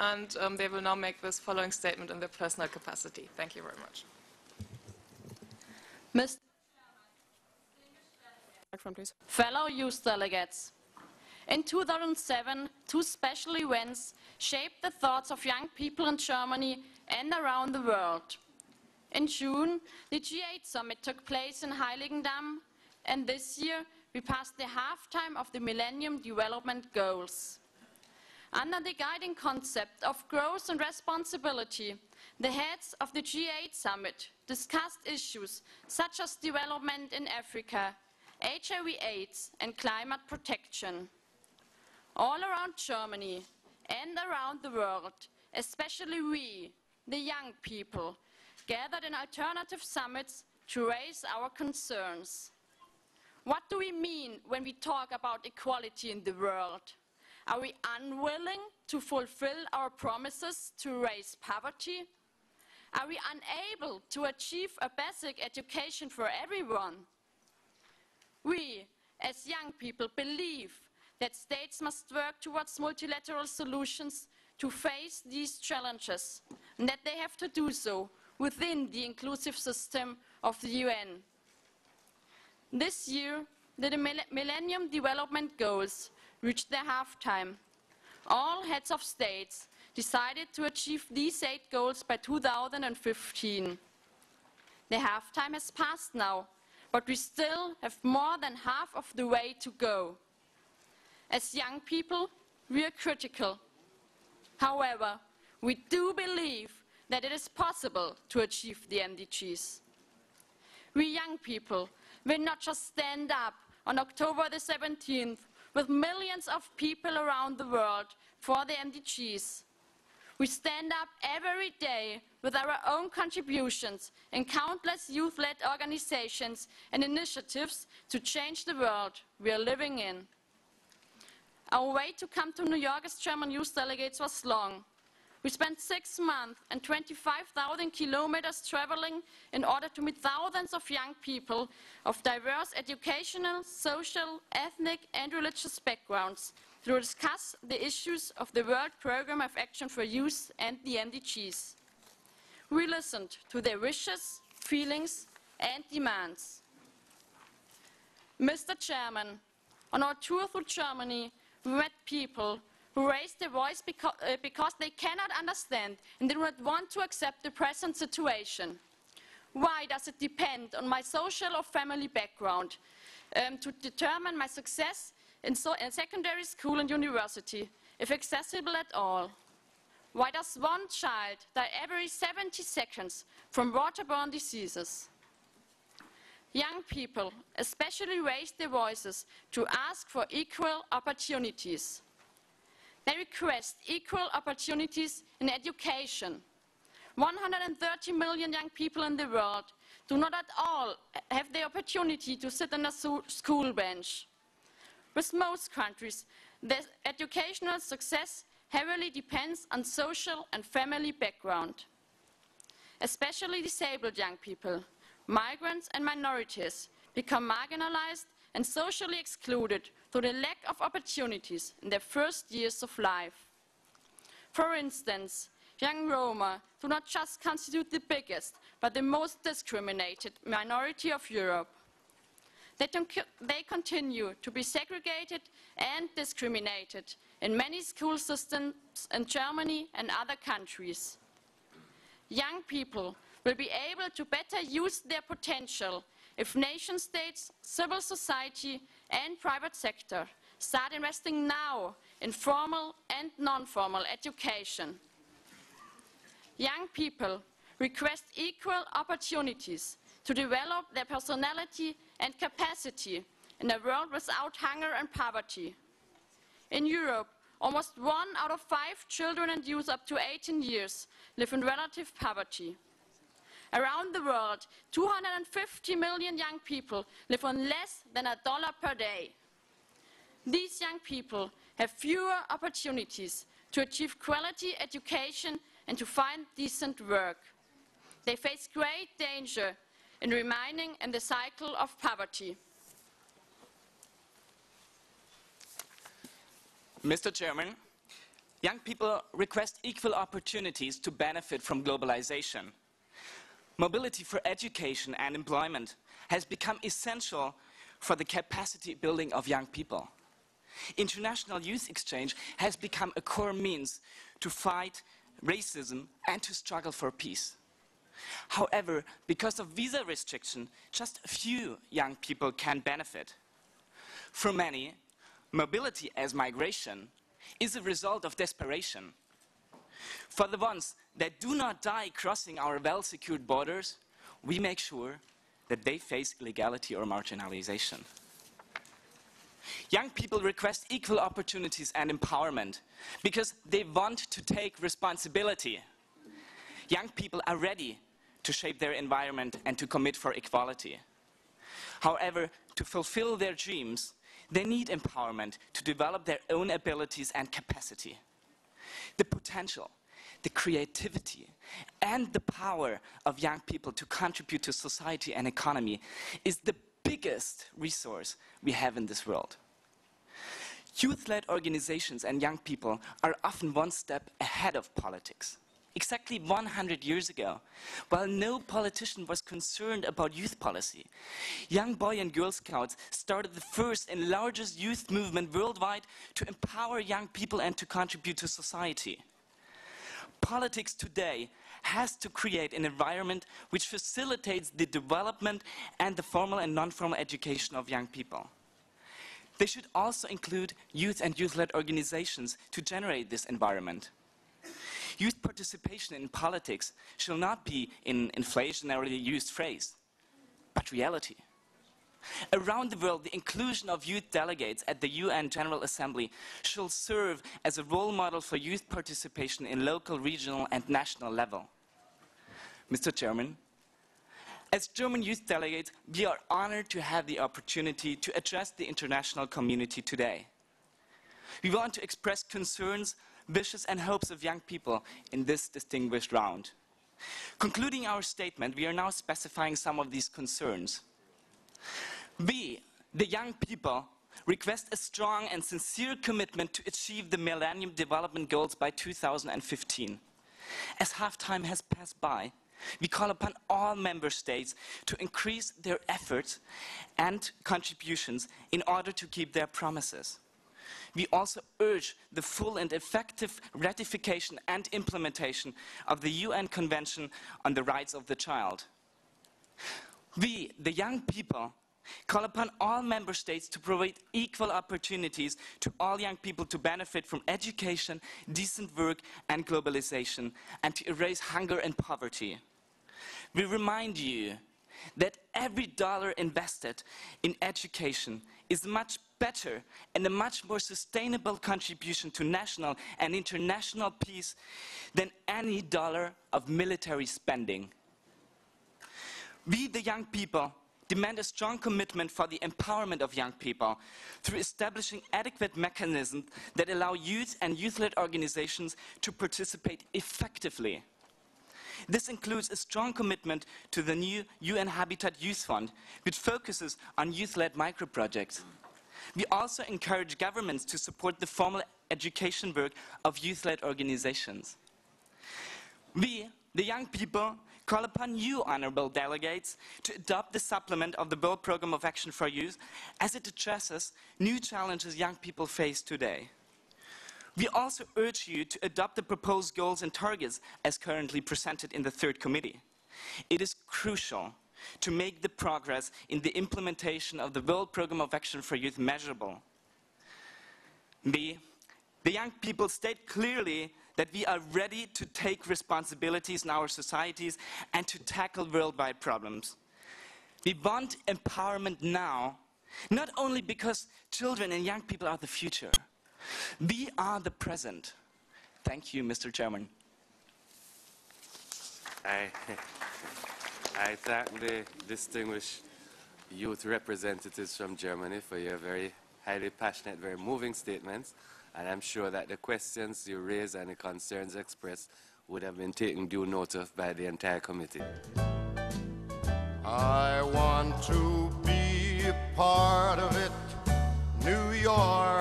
and they will now make this following statement in their personal capacity. Thank you very much. Fellow youth delegates, in 2007, two special events shaped the thoughts of young people in Germany and around the world. In June, the G8 summit took place in Heiligendamm, and this year we passed the halftime of the Millennium Development Goals. Under the guiding concept of growth and responsibility, the heads of the G8 summit discussed issues such as development in Africa, HIV/AIDS, and climate protection. All around Germany and around the world, especially we, the young people, gathered in alternative summits to raise our concerns. What do we mean when we talk about equality in the world? Are we unwilling to fulfill our promises to erase poverty? Are we unable to achieve a basic education for everyone? We, as young people, believe that states must work towards multilateral solutions to face these challenges, and that they have to do so within the inclusive system of the UN. This year, the Millennium Development Goals reached their halftime. All heads of states decided to achieve these 8 goals by 2015. The halftime has passed now, but we still have more than half of the way to go. As young people, we are critical. However, we do believe that it is possible to achieve the MDGs. We young people will not just stand up on October the 17th with millions of people around the world for the MDGs. We stand up every day with our own contributions in countless youth-led organizations and initiatives to change the world we are living in. Our way to come to New York as German youth delegates was long. We spent 6 months and 25,000 kilometers traveling in order to meet thousands of young people of diverse educational, social, ethnic and religious backgrounds to discuss the issues of the World Programme of Action for Youth and the MDGs. We listened to their wishes, feelings and demands. Mr. Chairman, on our tour through Germany, we met people who raised their voice because they cannot understand and do not want to accept the present situation. Why does it depend on my social or family background to determine my success in secondary school and university, if accessible at all? Why does one child die every 70 seconds from waterborne diseases? Young people especially raised their voices to ask for equal opportunities. They request equal opportunities in education. 130 million young people in the world do not at all have the opportunity to sit on a school bench. With most countries, their educational success heavily depends on social and family background. Especially disabled young people, migrants and minorities become marginalized and socially excluded through the lack of opportunities in their first years of life. For instance, young Roma do not just constitute the biggest, but the most discriminated minority of Europe. They continue to be segregated and discriminated in many school systems in Germany and other countries. Young people will be able to better use their potential if nation-states, civil society and private sector start investing now in formal and non-formal education. Young people request equal opportunities to develop their personality and capacity in a world without hunger and poverty. In Europe, almost 1 out of 5 children and youth up to 18 years live in relative poverty. Around the world, 250 million young people live on less than $1 per day. These young people have fewer opportunities to achieve quality education and to find decent work. They face great danger in remaining in the cycle of poverty. Mr. Chairman, Young people request equal opportunities to benefit from globalization. Mobility for education and employment has become essential for the capacity building of young people. International youth exchange has become a core means to fight racism and to struggle for peace. However, because of visa restriction, just a few young people can benefit. For many, mobility as migration is a result of desperation. For the ones that do not die crossing our well-secured borders, we make sure that they face illegality or marginalization. Young people request equal opportunities and empowerment because they want to take responsibility. Young people are ready to shape their environment and to commit for equality. However, to fulfill their dreams, they need empowerment to develop their own abilities and capacity. The potential, the creativity, and the power of young people to contribute to society and economy is the biggest resource we have in this world. Youth-led organizations and young people are often one step ahead of politics. Exactly 100 years ago, while no politician was concerned about youth policy, young boy and girl scouts started the first and largest youth movement worldwide to empower young people and to contribute to society. Politics today has to create an environment which facilitates the development and the formal and non-formal education of young people. They should also include youth and youth-led organizations to generate this environment. Youth participation in politics shall not be an inflationarily used phrase, but reality. Around the world, the inclusion of youth delegates at the UN General Assembly shall serve as a role model for youth participation in local, regional, and national level. Mr. Chairman, as German youth delegates, we are honored to have the opportunity to address the international community today. We want to express concerns, wishes, and hopes of young people in this distinguished round. Concluding our statement, we are now specifying some of these concerns. We, the young people, request a strong and sincere commitment to achieve the Millennium Development Goals by 2015. As half-time has passed by, we call upon all member states to increase their efforts and contributions in order to keep their promises. We also urge the full and effective ratification and implementation of the UN Convention on the Rights of the Child. We, the young people, call upon all member states to provide equal opportunities to all young people to benefit from education, decent work, and globalization, and to erase hunger and poverty. We remind you that every dollar invested in education is much better and a much more sustainable contribution to national and international peace than any dollar of military spending. We, the young people, demand a strong commitment for the empowerment of young people through establishing adequate mechanisms that allow youth and youth-led organizations to participate effectively. This includes a strong commitment to the new UN Habitat Youth Fund, which focuses on youth-led micro-projects. We also encourage governments to support the formal education work of youth-led organizations. We, the young people, call upon you, honorable delegates, to adopt the supplement of the World Programme of Action for Youth as it addresses new challenges young people face today. We also urge you to adopt the proposed goals and targets as currently presented in the third committee. It is crucial to make the progress in the implementation of the World Programme of Action for Youth measurable. We, the young people, state clearly that we are ready to take responsibilities in our societies and to tackle worldwide problems. We want empowerment now, not only because children and young people are the future. We are the present. Thank you, Mr. Chairman. I thank the distinguished youth representatives from Germany for your very highly passionate, very moving statements. And I'm sure that the questions you raised and the concerns expressed would have been taken due note of by the entire committee. I want to be a part of it, New York.